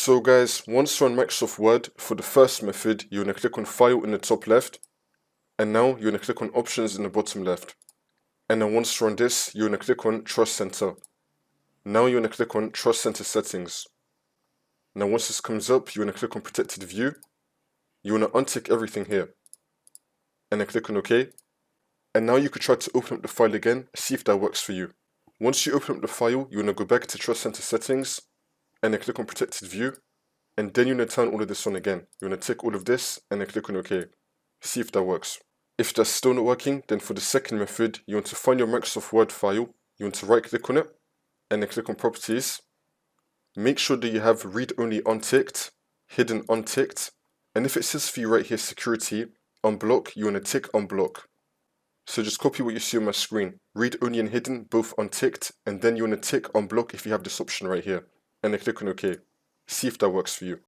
So guys, once you're on Microsoft Word, for the first method, you're going to click on File in the top left, and now you're going to click on Options in the bottom left. And then once you're on this, you're going to click on Trust Center. Now you're going to click on Trust Center Settings. Now once this comes up, you're going to click on Protected View. You want to untick everything here, and then click on OK. And now you could try to open up the file again, see if that works for you. Once you open up the file, you want to go back to Trust Center Settings, and then click on Protected View, and then you want to turn all of this on again. You want to tick all of this, and then click on OK. See if that works. If that's still not working, then for the second method, you want to find your Microsoft Word file, you want to right click on it, and then click on Properties. Make sure that you have Read Only unticked, Hidden unticked, and if it says for you right here Security, Unblock, you want to tick Unblock. So just copy what you see on my screen. Read Only and Hidden, both unticked, and then you want to tick Unblock if you have this option right here, and then click on OK. See if that works for you.